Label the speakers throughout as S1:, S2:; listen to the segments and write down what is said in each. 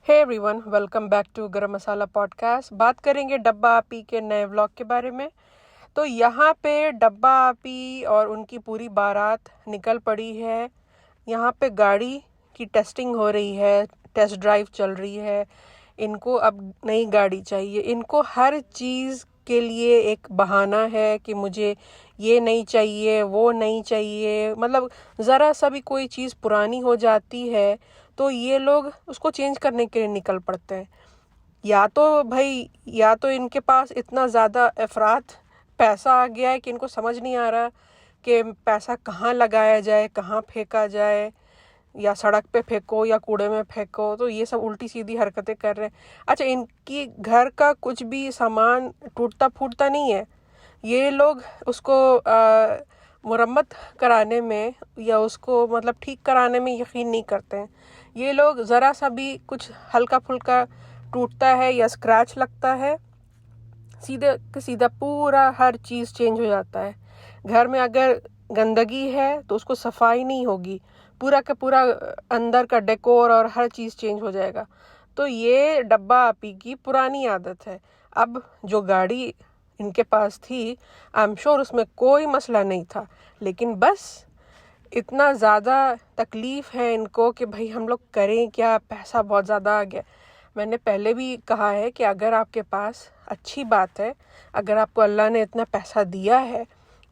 S1: Hey everyone, welcome back to Garam Masala podcast. बात करेंगे डब्बा आपी के नए व्लॉग के बारे में। तो यहाँ पे डब्बा आपी और उनकी पूरी बारात निकल पड़ी है। यहाँ पे गाड़ी की टेस्टिंग हो रही है, टेस्ट ड्राइव चल रही है। इनको अब नई गाड़ी चाहिए। इनको हर चीज़ के लिए एक बहाना है कि मुझे ये नहीं चाहिए, वो नहीं चाहिए। मतलब ज़रा सा भी कोई चीज़ पुरानी हो जाती है तो ये लोग उसको चेंज करने के लिए निकल पड़ते हैं। या तो इनके पास इतना ज़्यादा अफरात पैसा आ गया है कि इनको समझ नहीं आ रहा कि पैसा कहाँ लगाया जाए, कहाँ फेंका जाए, या सड़क पे फेंको या कूड़े में फेंको। तो ये सब उल्टी सीधी हरकतें कर रहे हैं। अच्छा, इनकी घर का कुछ भी सामान टूटता फूटता नहीं है। ये लोग उसको मुरम्मत कराने में या उसको मतलब ठीक कराने में यकीन नहीं करते हैं। ये लोग ज़रा सा भी कुछ हल्का फुल्का टूटता है या स्क्रैच लगता है, सीधे के सीधा पूरा हर चीज़ चेंज हो जाता है। घर में अगर गंदगी है तो उसको सफाई नहीं होगी, पूरा का पूरा अंदर का डेकोर और हर चीज़ चेंज हो जाएगा। तो ये डब्बा आपी की पुरानी आदत है। अब जो गाड़ी इनके पास थी, आई एम श्योर उसमें कोई मसला नहीं था, लेकिन बस इतना ज़्यादा तकलीफ़ है इनको कि भाई हम लोग करें क्या, पैसा बहुत ज़्यादा आ गया। मैंने पहले भी कहा है कि अगर आपके पास अच्छी बात है, अगर आपको अल्लाह ने इतना पैसा दिया है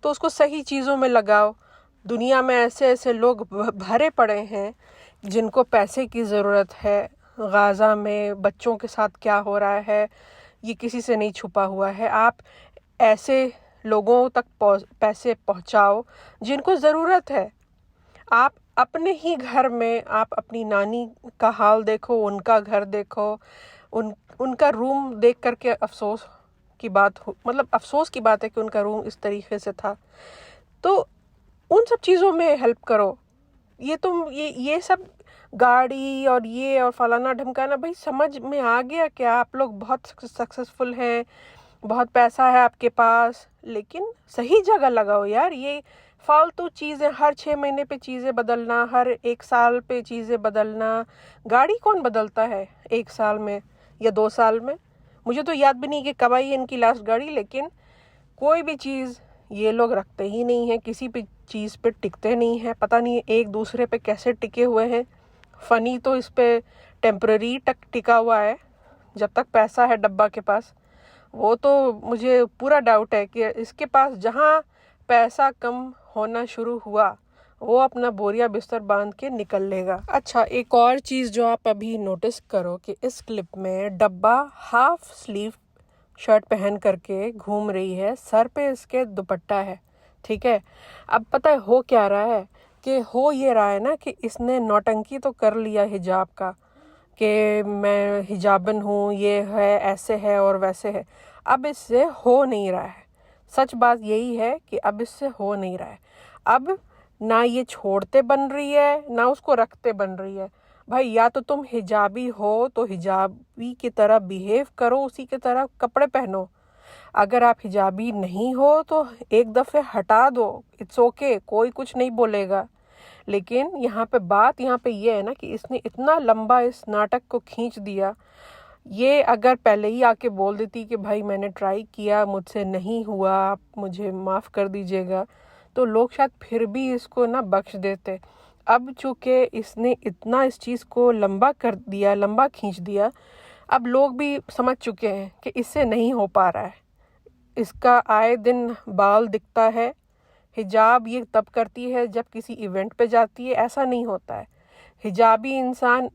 S1: तो उसको सही चीज़ों में लगाओ। दुनिया में ऐसे ऐसे लोग भरे पड़े हैं जिनको पैसे की ज़रूरत है। गाज़ा में बच्चों के साथ क्या हो रहा है ये किसी से नहीं छुपा हुआ है। आप ऐसे लोगों तक पैसे पहुंचाओ जिनको ज़रूरत है। आप अपने ही घर में आप अपनी नानी का हाल देखो, उनका घर देखो, उनका रूम देख करके अफसोस की बात है कि उनका रूम इस तरीके से था। तो उन सब चीज़ों में हेल्प करो। ये सब गाड़ी और फलाना ढमकाना, भाई समझ में आ गया कि आप लोग बहुत सक्सेसफुल हैं, बहुत पैसा है आपके पास, लेकिन सही जगह लगाओ यार। ये फालतू चीज़ें, हर 6 महीने पे चीज़ें बदलना, हर 1 साल पे चीज़ें बदलना। गाड़ी कौन बदलता है 1 साल में या 2 साल में? मुझे तो याद भी नहीं कि कब आई है इनकी लास्ट गाड़ी। लेकिन कोई भी चीज़ ये लोग रखते ही नहीं है, किसी भी चीज़ पे टिकते नहीं हैं। पता नहीं एक दूसरे पे कैसे टिके हुए हैं। फ़नी तो इस पे टेम्पररी तक टिका हुआ है, जब तक पैसा है डब्बा के पास। वो तो मुझे पूरा डाउट है कि इसके पास जहाँ पैसा कम होना शुरू हुआ वो अपना बोरिया बिस्तर बांध के निकल लेगा। अच्छा, एक और चीज़ जो आप अभी नोटिस करो कि इस क्लिप में डब्बा हाफ स्लीव शर्ट पहन करके घूम रही है, सर पे इसके दुपट्टा है, ठीक है। अब पता है हो क्या रहा है, कि हो ये रहा है ना कि इसने नौटंकी तो कर लिया हिजाब का कि मैं हिजाबन हूँ, ये है, ऐसे है और वैसे है। अब इससे हो नहीं रहा है। सच बात यही है कि अब इससे हो नहीं रहा है। अब ना ये छोड़ते बन रही है, ना उसको रखते बन रही है। भाई या तो तुम हिजाबी हो तो हिजाबी की तरह बिहेव करो, उसी की तरह कपड़े पहनो। अगर आप हिजाबी नहीं हो तो एक दफ़े हटा दो, इट्स ओके, कोई कुछ नहीं बोलेगा। लेकिन यहाँ पे ये है ना कि इसने इतना लंबा इस नाटक को खींच दिया। ये अगर पहले ही आके बोल देती कि भाई मैंने ट्राई किया, मुझसे नहीं हुआ, आप मुझे माफ़ कर दीजिएगा, तो लोग शायद फिर भी इसको ना बख्श देते। अब चूँकि इसने इतना इस चीज़ को लंबा कर दिया, लंबा खींच दिया, अब लोग भी समझ चुके हैं कि इससे नहीं हो पा रहा है। इसका आए दिन बाल दिखता है। हिजाब ये तब करती है जब किसी इवेंट पे जाती है, ऐसा नहीं होता है। हिजाबी इंसान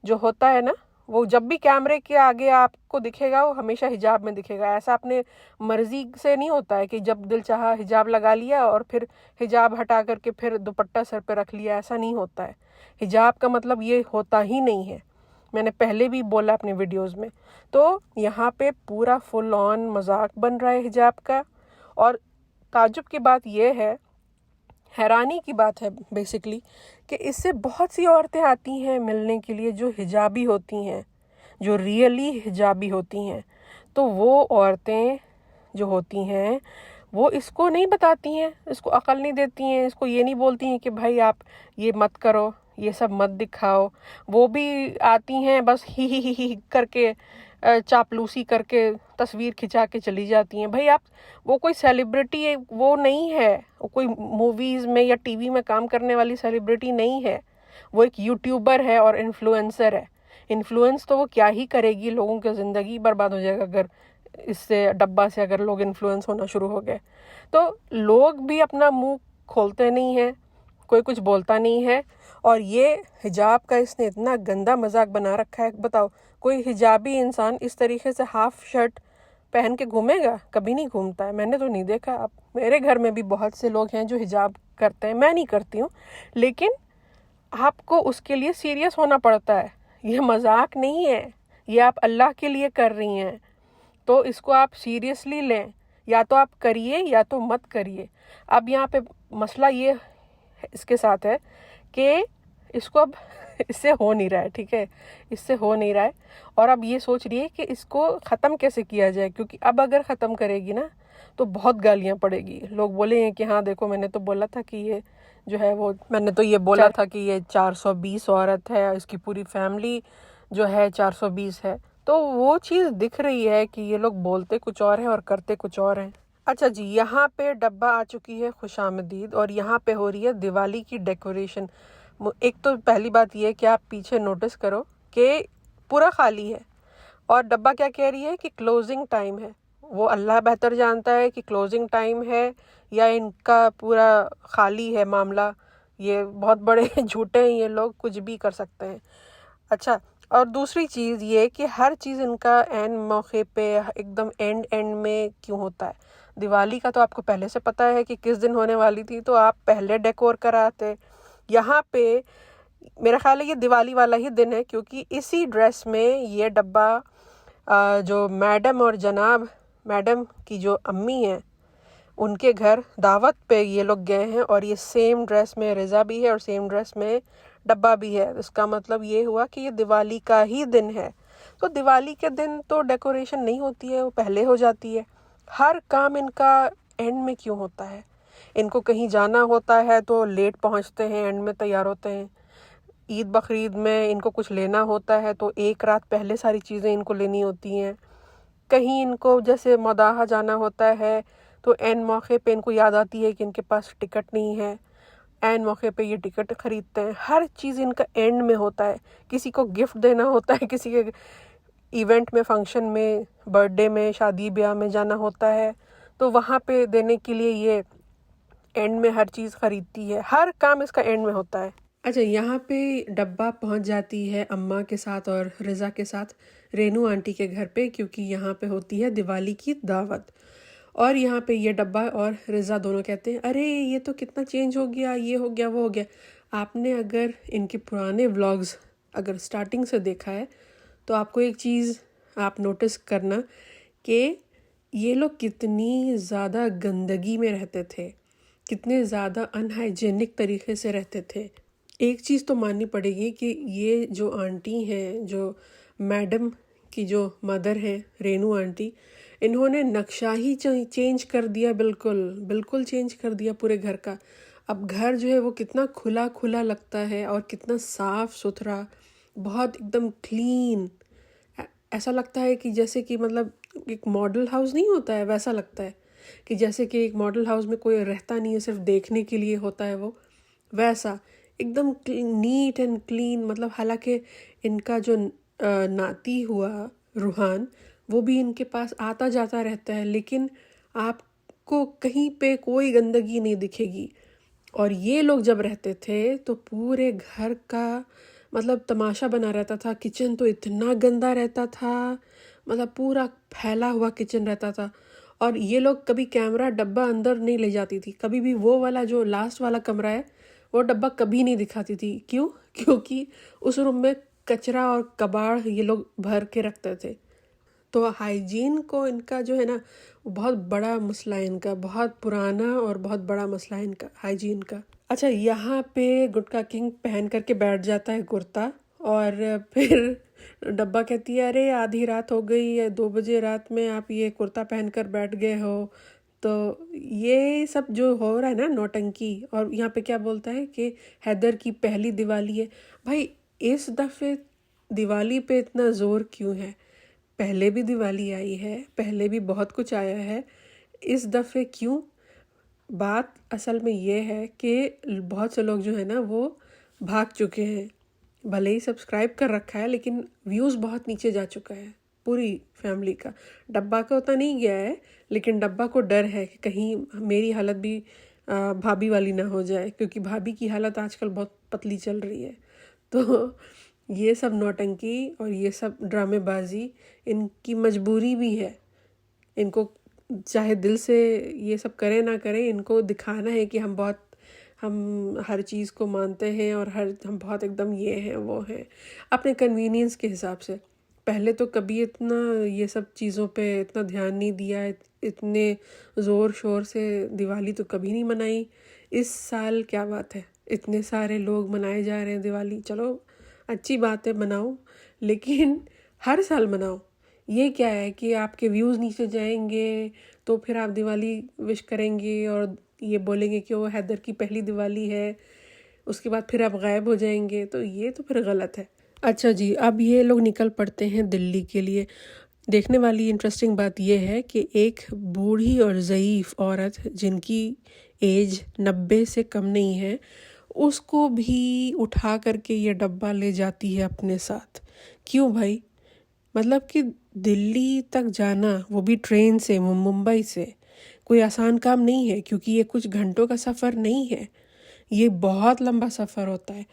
S1: जो होता है ना, वो जब भी कैमरे के आगे आपको दिखेगा वो हमेशा हिजाब में दिखेगा। ऐसा अपने मर्जी से नहीं होता है कि जब दिल चाहा हिजाब लगा लिया और फिर हिजाब हटा करके फिर दुपट्टा सर पे रख लिया, ऐसा नहीं होता है। हिजाब का मतलब ये होता ही नहीं है। मैंने पहले भी बोला अपने वीडियोस में। तो यहाँ पे पूरा फुल ऑन मजाक बन रहा है हिजाब का। और ताज्जुब की बात यह है, हैरानी की बात है बेसिकली, कि इससे बहुत सी औरतें आती हैं मिलने के लिए जो हिजाबी होती हैं, जो रियली हिजाबी होती हैं। तो वो औरतें जो होती हैं वो इसको नहीं बताती हैं, इसको अकल नहीं देती हैं, इसको ये नहीं बोलती हैं कि भाई आप ये मत करो, ये सब मत दिखाओ। वो भी आती हैं बस ही करके चापलूसी करके तस्वीर खिंचा के चली जाती हैं। भाई आप, वो कोई सेलिब्रिटी वो नहीं है, वो कोई मूवीज़ में या टीवी में काम करने वाली सेलिब्रिटी नहीं है। वो एक यूट्यूबर है और इन्फ्लुएंसर है। इन्फ्लुएंस तो वो क्या ही करेगी, लोगों की ज़िंदगी बर्बाद हो जाएगा अगर इससे, डब्बा से अगर लोग इन्फ्लुएंस होना शुरू हो गए। तो लोग भी अपना मुंह खोलते नहीं हैं, कोई कुछ बोलता नहीं है। और ये हिजाब का इसने इतना गंदा मजाक बना रखा है। बताओ, कोई हिजाबी इंसान इस तरीके से हाफ शर्ट पहन के घूमेगा? कभी नहीं घूमता है, मैंने तो नहीं देखा। अब मेरे घर में भी बहुत से लोग हैं जो हिजाब करते हैं, मैं नहीं करती हूँ, लेकिन आपको उसके लिए सीरियस होना पड़ता है। ये मजाक नहीं है, ये आप अल्लाह के लिए कर रही हैं, तो इसको आप सीरियसली लें। या तो आप करिए या तो मत करिए। अब यहाँ पे मसला ये इसके साथ है कि इसको अब इससे हो नहीं रहा है, ठीक है, इससे हो नहीं रहा है। और अब ये सोच रही है कि इसको ख़त्म कैसे किया जाए, क्योंकि अब अगर ख़त्म करेगी ना तो बहुत गालियाँ पड़ेगी। लोग बोलेंगे कि हाँ देखो, मैंने तो बोला था कि ये जो है वो, मैंने तो ये बोला था कि ये 420 औरत है, इसकी पूरी फैमिली जो है 420 है। तो वो चीज़ दिख रही है कि ये लोग बोलते कुछ और है और करते कुछ और हैं। अच्छा जी, यहाँ पे डब्बा आ चुकी है खुशामदीद, और यहाँ पे हो रही है दिवाली की डेकोरेशन। एक तो पहली बात ये है कि आप पीछे नोटिस करो कि पूरा खाली है, और डब्बा क्या कह रही है कि क्लोजिंग टाइम है। वो अल्लाह बेहतर जानता है कि क्लोजिंग टाइम है या इनका पूरा खाली है मामला। ये बहुत बड़े झूठे हैं, ये लोग कुछ भी कर सकते हैं। अच्छा, और दूसरी चीज़ ये कि हर चीज़ इनका एंड मौके पे एकदम एंड में क्यों होता है। दिवाली का तो आपको पहले से पता है कि किस दिन होने वाली थी, तो आप पहले डेकोर कराते। यहाँ पे मेरा ख्याल है ये दिवाली वाला ही दिन है, क्योंकि इसी ड्रेस में ये डब्बा जो मैडम और जनाब, मैडम की जो अम्मी हैं, उनके घर दावत पे ये लोग गए हैं, और ये सेम ड्रेस में रिज़ा भी है और सेम ड्रेस में डब्बा भी है। इसका मतलब ये हुआ कि ये दिवाली का ही दिन है। तो दिवाली के दिन तो डेकोरेशन नहीं होती है, वो पहले हो जाती है। हर काम इनका एंड में क्यों होता है? इनको कहीं जाना होता है तो लेट पहुंचते हैं, एंड में तैयार होते हैं। ईद बकरीद में इनको कुछ लेना होता है तो एक रात पहले सारी चीज़ें इनको लेनी होती हैं। कहीं इनको जैसे मदाहा जाना होता है तो एन मौके पे इनको याद आती है कि इनके पास टिकट नहीं है, एन मौके पे ये टिकट खरीदते हैं। हर चीज़ इनका एंड में होता है। किसी को गिफ्ट देना होता है, किसी के इवेंट में, फंक्शन में, बर्थडे में, शादी ब्याह में जाना होता है, तो वहाँ पे देने के लिए ये एंड में हर चीज़ खरीदती है। हर काम इसका एंड में होता है। अच्छा, यहाँ पे डब्बा पहुँच जाती है अम्मा के साथ और रिज़ा के साथ रेनू आंटी के घर पे, क्योंकि यहाँ पे होती है दिवाली की दावत। और यहाँ पे ये डब्बा और रिज़ा दोनों कहते हैं, अरे ये तो कितना चेंज हो गया, ये हो गया, वो हो गया। आपने अगर इनके पुराने व्लॉग्स अगर स्टार्टिंग से देखा है तो आपको एक चीज़ आप नोटिस करना कि ये लोग कितनी ज़्यादा गंदगी में रहते थे, कितने ज़्यादा अनहाइजेनिक तरीके से रहते थे। एक चीज़ तो माननी पड़ेगी कि ये जो आंटी हैं, जो मैडम की जो मदर हैं रेनू आंटी, इन्होंने नक्शा ही चेंज कर दिया, बिल्कुल चेंज कर दिया पूरे घर का। अब घर जो है वो कितना खुला खुला लगता है और कितना साफ़ सुथरा, बहुत एकदम क्लीन। ऐसा लगता है कि जैसे कि मतलब एक मॉडल हाउस नहीं होता है, वैसा लगता है कि जैसे कि एक मॉडल हाउस में कोई रहता नहीं है, सिर्फ देखने के लिए होता है वो, वैसा एकदम नीट एंड क्लीन। मतलब हालांकि इनका जो नाती हुआ रूहान, वो भी इनके पास आता जाता रहता है, लेकिन आपको कहीं पे कोई गंदगी नहीं दिखेगी। और ये लोग जब रहते थे तो पूरे घर का मतलब तमाशा बना रहता था। किचन तो इतना गंदा रहता था, मतलब पूरा फैला हुआ किचन रहता था। और ये लोग कभी कैमरा डब्बा अंदर नहीं ले जाती थी, कभी भी। वो वाला जो लास्ट वाला कमरा है वो डब्बा कभी नहीं दिखाती थी। क्यों? क्योंकि उस रूम में कचरा और कबाड़ ये लोग भर के रखते थे। तो हाइजीन को इनका जो है ना, बहुत बड़ा मसला है इनका, बहुत पुराना और बहुत बड़ा मसला है इनका हाइजीन का। अच्छा, यहाँ पे गुटका किंग पहन करके बैठ जाता है कुर्ता, और फिर डब्बा कहती है, अरे आधी रात हो गई है, 2 बजे रात में आप ये कुर्ता पहन कर बैठ गए हो, तो ये सब जो हो रहा है ना नौटंकी, और यहाँ पे क्या बोलता है कि हैदर की पहली दिवाली है। भाई इस दफ़े दिवाली पे इतना ज़ोर क्यों है? पहले भी दिवाली आई है, पहले भी बहुत कुछ आया है, इस दफ़े क्यों? बात असल में ये है कि बहुत से लोग जो है ना वो भाग चुके हैं। भले ही सब्सक्राइब कर रखा है लेकिन व्यूज़ बहुत नीचे जा चुका है पूरी फैमिली का। डब्बा का उतना नहीं गया है, लेकिन डब्बा को डर है कि कहीं मेरी हालत भी भाभी वाली ना हो जाए, क्योंकि भाभी की हालत आजकल बहुत पतली चल रही है। तो ये सब नौटंकी और ये सब ड्रामेबाजी इनकी मजबूरी भी है। इनको चाहे दिल से ये सब करें ना करें, इनको दिखाना है कि हम हर चीज़ को मानते हैं और हम बहुत एकदम ये हैं वो हैं, अपने कन्वीनियंस के हिसाब से। पहले तो कभी इतना ये सब चीज़ों पे इतना ध्यान नहीं दिया, इतने ज़ोर शोर से दिवाली तो कभी नहीं मनाई। इस साल क्या बात है, इतने सारे लोग मनाए जा रहे हैं दिवाली। चलो अच्छी बात है, मनाओ, लेकिन हर साल मनाओ। ये क्या है कि आपके व्यूज़ नीचे जाएंगे तो फिर आप दिवाली विश करेंगे और ये बोलेंगे कि वो हैदर की पहली दिवाली है, उसके बाद फिर आप गायब हो जाएंगे, तो ये तो फिर गलत है। अच्छा जी, अब ये लोग निकल पड़ते हैं दिल्ली के लिए। देखने वाली इंटरेस्टिंग बात यह है कि एक बूढ़ी और ज़ईफ़ औरत जिनकी एज 90 से कम नहीं है, उसको भी उठा करके ये डब्बा ले जाती है अपने साथ। क्यों भाई? मतलब कि दिल्ली तक जाना, वो भी ट्रेन से, मुंबई से, कोई आसान काम नहीं है, क्योंकि ये कुछ घंटों का सफ़र नहीं है, ये बहुत लंबा सफ़र होता है।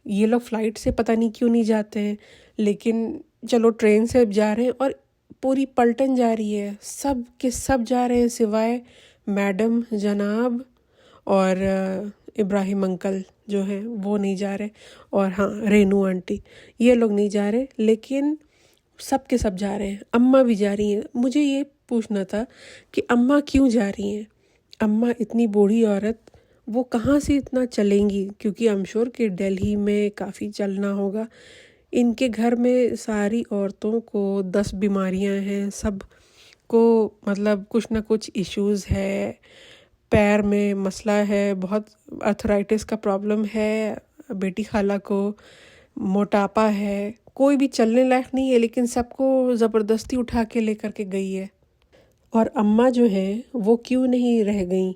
S1: ये लोग फ़्लाइट से पता नहीं क्यों नहीं जाते हैं, लेकिन चलो ट्रेन से जा रहे हैं और पूरी पलटन जा रही है, सब के सब जा रहे हैं सिवाय मैडम जनाब और इब्राहिम अंकल जो हैं वो नहीं जा रहे, और हाँ रेनू आंटी, ये लोग नहीं जा रहे, लेकिन सब के सब जा रहे हैं। अम्मा भी जा रही हैं। मुझे ये पूछना था कि अम्मा क्यों जा रही हैं? अम्मा इतनी बूढ़ी औरत, वो कहाँ से इतना चलेंगी? क्योंकि आई एम श्योर कि दिल्ली में काफ़ी चलना होगा। इनके घर में सारी औरतों को 10 बीमारियां हैं, सब को मतलब कुछ ना कुछ इश्यूज़ है, पैर में मसला है, बहुत अर्थराइटिस का प्रॉब्लम है, बेटी खाला को मोटापा है, कोई भी चलने लायक नहीं है, लेकिन सबको ज़बरदस्ती उठा के लेकर के गई है। और अम्मा जो हैं वो क्यों नहीं रह गई?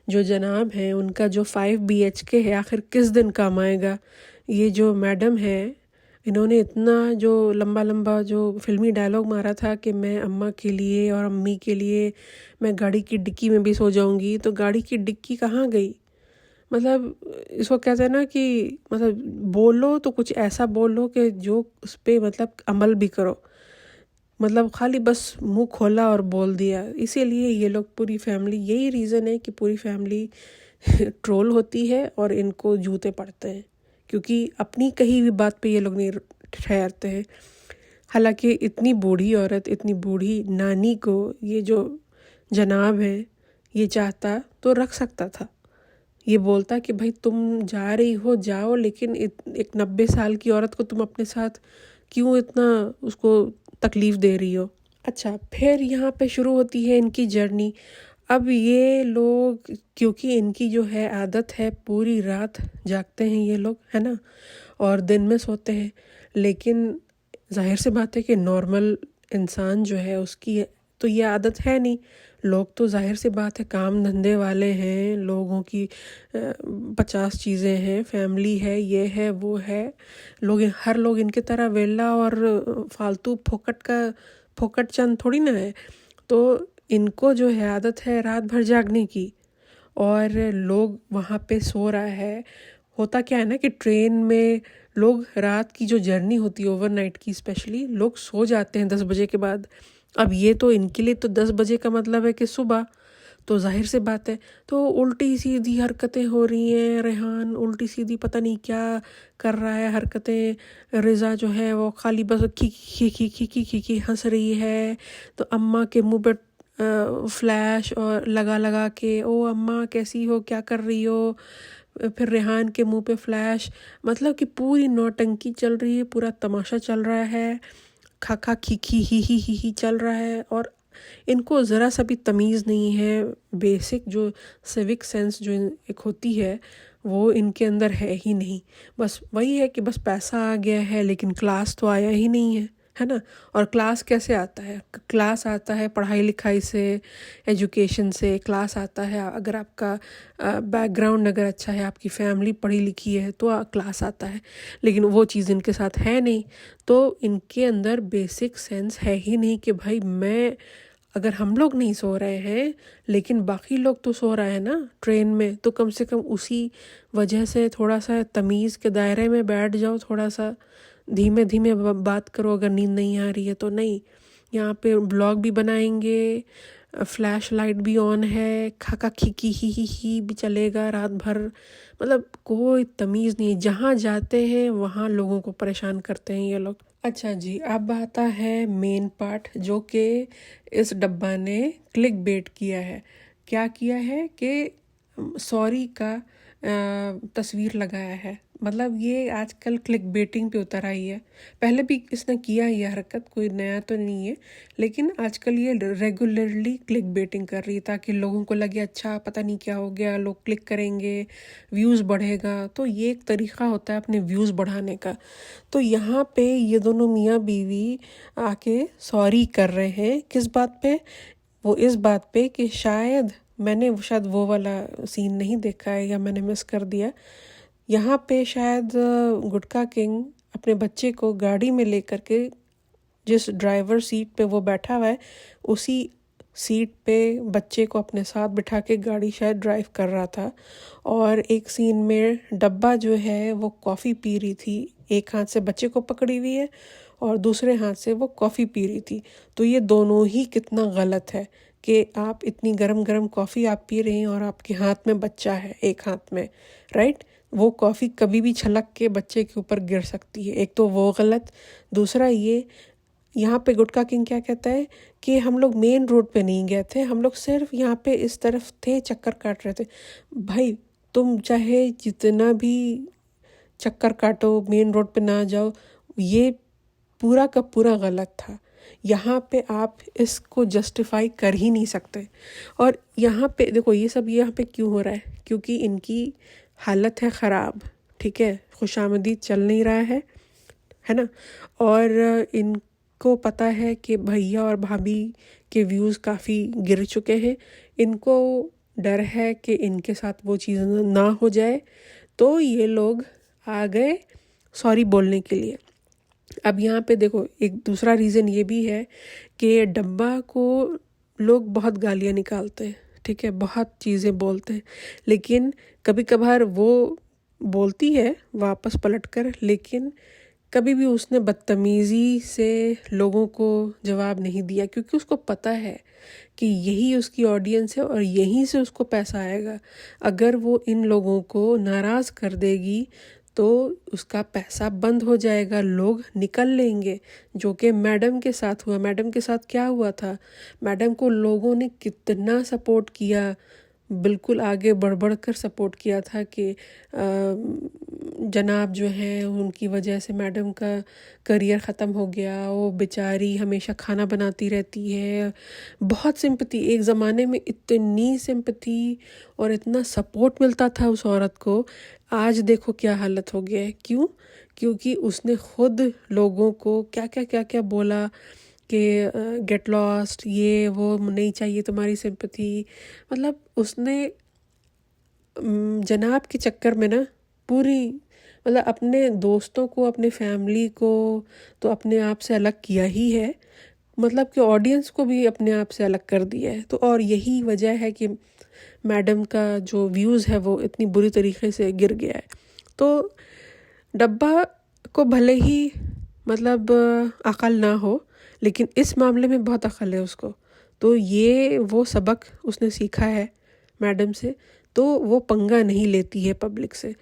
S1: जो जनाब हैं उनका जो 5 BHK है आखिर किस दिन काम आएगा? ये जो मैडम है, इन्होंने इतना जो लंबा लंबा जो फिल्मी डायलॉग मारा था कि मैं अम्मा के लिए और अम्मी के लिए मैं गाड़ी की डिक्की में भी सो जाऊंगी, तो गाड़ी की डिक्की कहाँ गई? मतलब इसको कहते हैं ना कि मतलब बोलो तो कुछ ऐसा बोलो कि जो उस पर मतलब अमल भी करो। मतलब खाली बस मुंह खोला और बोल दिया। इसीलिए ये लोग पूरी फैमिली, यही रीज़न है कि पूरी फैमिली ट्रोल होती है और इनको जूते पड़ते हैं, क्योंकि अपनी कही हुई बात पे ये लोग नहीं ठहरते हैं। हालांकि इतनी बूढ़ी औरत, इतनी बूढ़ी नानी को ये जो जनाब है ये चाहता तो रख सकता था। ये बोलता कि भाई तुम जा रही हो जाओ, लेकिन एक 90 साल की औरत को तुम अपने साथ क्यों इतना उसको तकलीफ़ दे रही हो? अच्छा, फिर यहाँ पे शुरू होती है इनकी जर्नी। अब ये लोग, क्योंकि इनकी जो है आदत है पूरी रात जागते हैं ये लोग, है ना, और दिन में सोते हैं, लेकिन जाहिर सी बात है कि नॉर्मल इंसान जो है उसकी तो ये आदत है नहीं। लोग तो जाहिर सी बात है काम धंधे वाले हैं, लोगों की 50 चीज़ें हैं, फैमिली है, ये है वो है, हर लोग इनकी तरह वेला और फालतू फोकट चंद थोड़ी ना है। तो इनको जो है आदत है रात भर जागने की, और लोग वहाँ पे सो रहा है। होता क्या है ना कि ट्रेन में लोग रात की जो जर्नी होती है ओवरनाइट की, स्पेशली लोग सो जाते हैं 10 बजे के बाद। अब ये तो इनके लिए तो 10 बजे का मतलब है कि सुबह, तो जाहिर से बात है तो उल्टी सीधी हरकतें हो रही हैं। रेहान उल्टी सीधी पता नहीं क्या कर रहा है हरकतें। रिज़ा जो है वो खाली बस खी हंस रही है। तो अम्मा के मुंह पे फ्लैश और लगा के, ओ अम्मा कैसी हो, क्या कर रही हो। फिर रेहान के मुंह पे फ्लैश। मतलब कि पूरी नौटंकी चल रही है, पूरा तमाशा चल रहा है, खा खी ही चल रहा है। और इनको ज़रा सा भी तमीज़ नहीं है। बेसिक जो सिविक सेंस जो एक होती है वो इनके अंदर है ही नहीं। बस वही है कि बस पैसा आ गया है लेकिन क्लास तो आया ही नहीं है ना। और क्लास कैसे आता है? क्लास आता है पढ़ाई लिखाई से, एजुकेशन से क्लास आता है। अगर आपका बैकग्राउंड अगर अच्छा है, आपकी फैमिली पढ़ी लिखी है तो क्लास आता है। लेकिन वो चीज़ इनके साथ है नहीं, तो इनके अंदर बेसिक सेंस है ही नहीं कि भाई मैं, अगर हम लोग नहीं सो रहे हैं लेकिन बाकी लोग तो सो रहे हैं ना ट्रेन में, तो कम से कम उसी वजह से थोड़ा सा तमीज़ के दायरे में बैठ जाओ, थोड़ा सा धीमे धीमे बात करो। अगर नींद नहीं आ रही है तो नहीं, यहाँ पे ब्लॉग भी बनाएंगे, फ्लैश लाइट भी ऑन है, खाका खीकी ही भी चलेगा रात भर। मतलब कोई तमीज़ नहीं, जहाँ जाते हैं वहाँ लोगों को परेशान करते हैं ये लोग। अच्छा जी, अब आता है मेन पार्ट जो कि इस डब्बा ने क्लिक बेट किया है। क्या किया है कि सॉरी का तस्वीर लगाया है। मतलब ये आजकल क्लिक बेटिंग पे उतर आई है। पहले भी इसने किया ये हरकत, कोई नया तो नहीं है, लेकिन आजकल ये रेगुलरली क्लिक बेटिंग कर रही है ताकि लोगों को लगे अच्छा पता नहीं क्या हो गया, लोग क्लिक करेंगे, व्यूज़ बढ़ेगा। तो ये एक तरीका होता है अपने व्यूज़ बढ़ाने का। तो यहाँ पे ये दोनों मियाँ बीवी आके सॉरी कर रहे हैं। किस बात पे? वो इस बात पे कि शायद वो वाला सीन नहीं देखा है या मैंने मिस कर दिया। यहाँ पे शायद गुटका किंग अपने बच्चे को गाड़ी में लेकर के, जिस ड्राइवर सीट पे वो बैठा हुआ है उसी सीट पे बच्चे को अपने साथ बिठा के गाड़ी शायद ड्राइव कर रहा था। और एक सीन में डब्बा जो है वो कॉफ़ी पी रही थी, एक हाथ से बच्चे को पकड़ी हुई है और दूसरे हाथ से वो कॉफ़ी पी रही थी। तो ये दोनों ही कितना गलत है कि आप इतनी गरम गरम कॉफ़ी आप पी रही हैं और आपके हाथ में बच्चा है एक हाथ में, राइट? वो कॉफ़ी कभी भी छलक के बच्चे के ऊपर गिर सकती है। एक तो वो गलत, दूसरा ये यहाँ पे गुटका किंग क्या कहता है कि हम लोग मेन रोड पे नहीं गए थे, हम लोग सिर्फ यहाँ पे इस तरफ थे, चक्कर काट रहे थे। भाई तुम चाहे जितना भी चक्कर काटो, मेन रोड पे ना जाओ, ये पूरा का पूरा गलत था। यहाँ पे आप इसको जस्टिफाई कर ही नहीं सकते। और यहाँ पे देखो ये सब यहाँ पे क्यों हो रहा है? क्योंकि इनकी हालत है ख़राब, ठीक है, खुशामदीद चल नहीं रहा है ना। और इनको पता है कि भैया और भाभी के व्यूज़ काफ़ी गिर चुके हैं। इनको डर है कि इनके साथ वो चीज़ ना हो जाए, तो ये लोग आ गए सॉरी बोलने के लिए। अब यहाँ पे देखो एक दूसरा रीज़न ये भी है कि डब्बा को लोग बहुत गालियाँ निकालते हैं, ठीक है, बहुत चीज़ें बोलते हैं, लेकिन कभी कभार वो बोलती है वापस पलटकर, लेकिन कभी भी उसने बदतमीज़ी से लोगों को जवाब नहीं दिया, क्योंकि उसको पता है कि यही उसकी ऑडियंस है और यहीं से उसको पैसा आएगा। अगर वो इन लोगों को नाराज़ कर देगी तो उसका पैसा बंद हो जाएगा, लोग निकल लेंगे, जो कि मैडम के साथ हुआ। मैडम के साथ क्या हुआ था? मैडम को लोगों ने कितना सपोर्ट किया, बिल्कुल आगे बढ़ बढ़ कर सपोर्ट किया था कि जनाब जो हैं उनकी वजह से मैडम का करियर ख़त्म हो गया, वो बेचारी हमेशा खाना बनाती रहती है। बहुत सिंपैथी, एक ज़माने में इतनी सिंपैथी और इतना सपोर्ट मिलता था उस औरत को। आज देखो क्या हालत हो गया है। क्यों? क्योंकि उसने खुद लोगों को क्या बोला कि गेट लॉस्ट, ये वो नहीं चाहिए तुम्हारी सिंपैथी। मतलब उसने जनाब के चक्कर में ना पूरी, मतलब अपने दोस्तों को, अपने फैमिली को तो अपने आप से अलग किया ही है, मतलब कि ऑडियंस को भी अपने आप से अलग कर दिया है। तो और यही वजह है कि मैडम का जो व्यूज़ है वो इतनी बुरी तरीके से गिर गया है। तो डब्बा को भले ही मतलब अकल ना हो, लेकिन इस मामले में बहुत अकल है उसको। तो ये वो सबक उसने सीखा है मैडम से, तो वो पंगा नहीं लेती है पब्लिक से।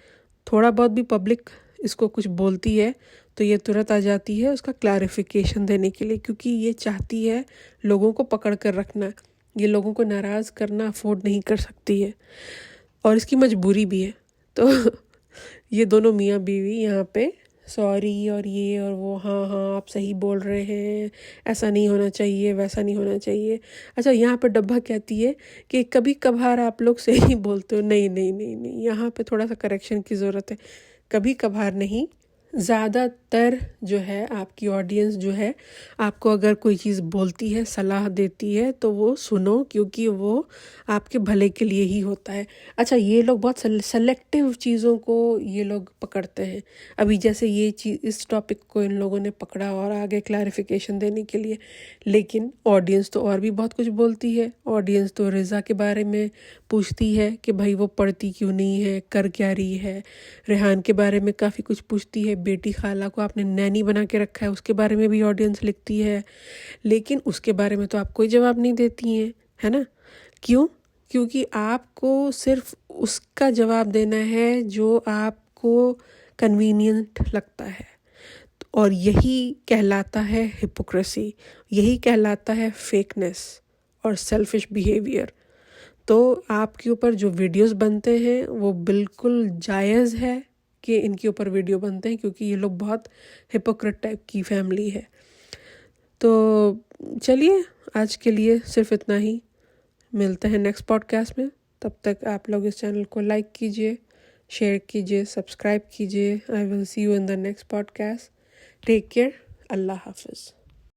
S1: थोड़ा बहुत भी पब्लिक इसको कुछ बोलती है तो ये तुरंत आ जाती है उसका क्लैरिफिकेशन देने के लिए, क्योंकि ये चाहती है लोगों को पकड़ कर रखना। ये लोगों को नाराज़ करना अफोर्ड नहीं कर सकती है और इसकी मजबूरी भी है। तो ये दोनों मियाँ बीवी यहाँ पे सॉरी और ये और वो, हाँ आप सही बोल रहे हैं, ऐसा नहीं होना चाहिए, वैसा नहीं होना चाहिए। अच्छा, यहाँ पे डब्बा कहती है कि कभी कभार आप लोग सही बोलते हो। नहीं नहीं नहीं नहीं, यहाँ पे थोड़ा सा करेक्शन की ज़रूरत है। कभी कभार नहीं, ज़्यादातर जो है आपकी ऑडियंस जो है, आपको अगर कोई चीज़ बोलती है, सलाह देती है, तो वो सुनो, क्योंकि वो आपके भले के लिए ही होता है। अच्छा, ये लोग बहुत सेलेक्टिव चीज़ों को ये लोग पकड़ते हैं। अभी जैसे ये चीज़, इस टॉपिक को इन लोगों ने पकड़ा और आगे क्लैरिफिकेशन देने के लिए, लेकिन ऑडियंस तो और भी बहुत कुछ बोलती है। ऑडियंस तो रिज़ा के बारे में पूछती है कि भाई वो पढ़ती क्यों नहीं है, कर क्या रही है। रेहान के बारे में काफ़ी कुछ पूछती है। बेटी खाला को आपने नैनी बना के रखा है, उसके बारे में भी ऑडियंस लिखती है, लेकिन उसके बारे में तो आप कोई जवाब नहीं देती हैं, है ना? क्यों? क्योंकि आपको सिर्फ उसका जवाब देना है जो आपको कन्वीनियंट लगता है, और यही कहलाता है हिपोक्रेसी, यही कहलाता है फेकनेस और सेल्फिश बिहेवियर। तो आपके ऊपर जो वीडियोस बनते हैं वो बिल्कुल जायज़ है कि इनके ऊपर वीडियो बनते हैं, क्योंकि ये लोग बहुत हिपोक्रेट टाइप की फैमिली है। तो चलिए, आज के लिए सिर्फ इतना ही। मिलते हैं नेक्स्ट पॉडकास्ट में। तब तक आप लोग इस चैनल को लाइक कीजिए, शेयर कीजिए, सब्सक्राइब कीजिए। I will see you in the next podcast. Take care. अल्लाह हाफिज़।